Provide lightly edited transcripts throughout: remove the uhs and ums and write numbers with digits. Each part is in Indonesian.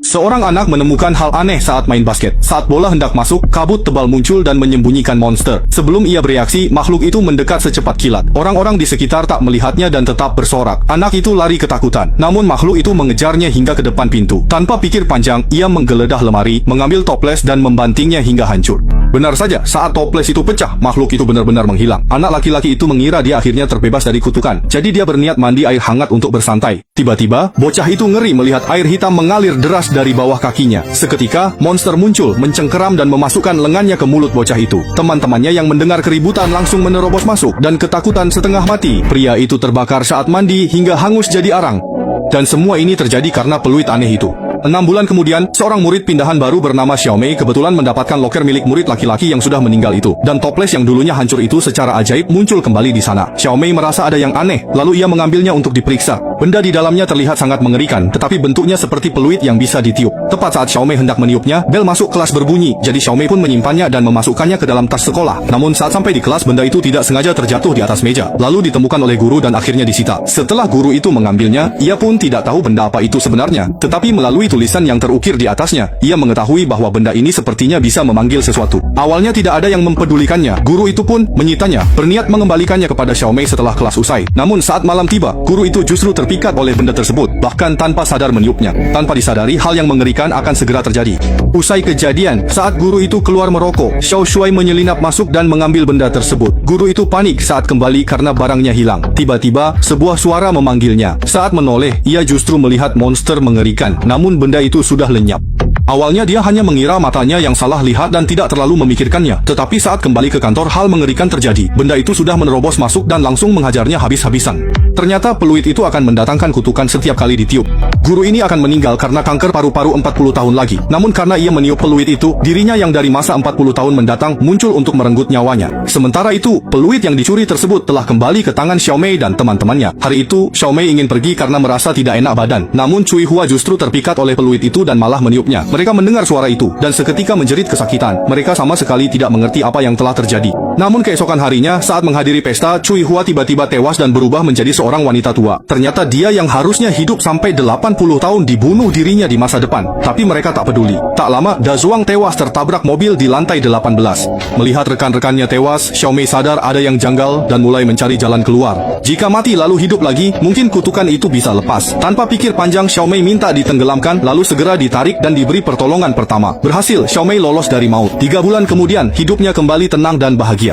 Seorang anak menemukan hal aneh saat main basket. Saat bola hendak masuk, kabut tebal muncul dan menyembunyikan monster. Sebelum ia bereaksi, makhluk itu mendekat secepat kilat. Orang-orang di sekitar tak melihatnya dan tetap bersorak. Anak itu lari ketakutan. Namun makhluk itu mengejarnya hingga ke depan pintu. Tanpa pikir panjang, ia menggeledah lemari, mengambil toples dan membantingnya hingga hancur. Benar saja, saat toples itu pecah, makhluk itu benar-benar menghilang. Anak laki-laki itu mengira dia akhirnya terbebas dari kutukan. Jadi dia berniat mandi air hangat untuk bersantai. Tiba-tiba, bocah itu ngeri melihat air hitam mengalir deras dari bawah kakinya. Seketika, monster muncul, mencengkeram dan memasukkan lengannya ke mulut bocah itu. Teman-temannya yang mendengar keributan langsung menerobos masuk dan ketakutan setengah mati. Pria itu terbakar saat mandi hingga hangus jadi arang. Dan semua ini terjadi karena peluit aneh itu. 6 bulan kemudian, seorang murid pindahan baru bernama Xiaomei kebetulan mendapatkan loker milik murid laki-laki yang sudah meninggal itu. Dan toples yang dulunya hancur itu secara ajaib muncul kembali di sana. Xiaomei merasa ada yang aneh, lalu ia mengambilnya untuk diperiksa. Benda di dalamnya terlihat sangat mengerikan, tetapi bentuknya seperti peluit yang bisa ditiup. Tepat saat Xiaomei hendak meniupnya, bel masuk kelas berbunyi. Jadi Xiaomei pun menyimpannya dan memasukkannya ke dalam tas sekolah. Namun saat sampai di kelas, benda itu tidak sengaja terjatuh di atas meja. Lalu ditemukan oleh guru dan akhirnya disita. Setelah guru itu mengambilnya, ia pun tidak tahu benda apa itu sebenarnya. Tetapi melalui tulisan yang terukir di atasnya, ia mengetahui bahwa benda ini sepertinya bisa memanggil sesuatu. Awalnya tidak ada yang mempedulikannya. Guru itu pun menyitanya, berniat mengembalikannya kepada Xiaomei setelah kelas usai. Namun saat malam tiba, guru itu justru terpikat oleh benda tersebut, bahkan tanpa sadar meniupnya. Tanpa disadari, hal yang mengerikan akan segera terjadi. Usai kejadian, saat guru itu keluar merokok, Xiao Shuai menyelinap masuk dan mengambil benda tersebut. Guru itu panik saat kembali karena barangnya hilang. Tiba-tiba, sebuah suara memanggilnya. Saat menoleh, ia justru melihat monster mengerikan, namun benda itu sudah lenyap. Awalnya dia hanya mengira matanya yang salah lihat dan tidak terlalu memikirkannya. Tetapi saat kembali ke kantor, hal mengerikan terjadi. Benda itu sudah menerobos masuk dan langsung menghajarnya habis-habisan. Ternyata peluit itu akan mendatangkan kutukan setiap kali ditiup. Guru ini akan meninggal karena kanker paru-paru 40 tahun lagi. Namun karena ia meniup peluit itu, dirinya yang dari masa 40 tahun mendatang muncul untuk merenggut nyawanya. Sementara itu, peluit yang dicuri tersebut telah kembali ke tangan Xiaomei dan teman-temannya. Hari itu, Xiaomei ingin pergi karena merasa tidak enak badan. Namun Cui Hua justru terpikat oleh peluit itu dan malah meniupnya. Mereka mendengar suara itu dan seketika menjerit kesakitan. Mereka sama sekali tidak mengerti apa yang telah terjadi. Namun keesokan harinya, saat menghadiri pesta, Cui Hua tiba-tiba tewas dan berubah menjadi seorang wanita tua. Ternyata dia yang harusnya hidup sampai 80 tahun dibunuh dirinya di masa depan. Tapi mereka tak peduli. Tak lama, Da Zhuang tewas tertabrak mobil di lantai 18. Melihat rekan-rekannya tewas, Xiaomei sadar ada yang janggal dan mulai mencari jalan keluar. Jika mati lalu hidup lagi, mungkin kutukan itu bisa lepas. Tanpa pikir panjang, Xiaomei minta ditenggelamkan lalu segera ditarik dan diberi pertolongan pertama. Berhasil, Xiaomei lolos dari maut. 3 bulan kemudian, hidupnya kembali tenang dan bahagia.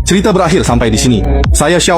Cerita berakhir sampai di sini. Saya Xiao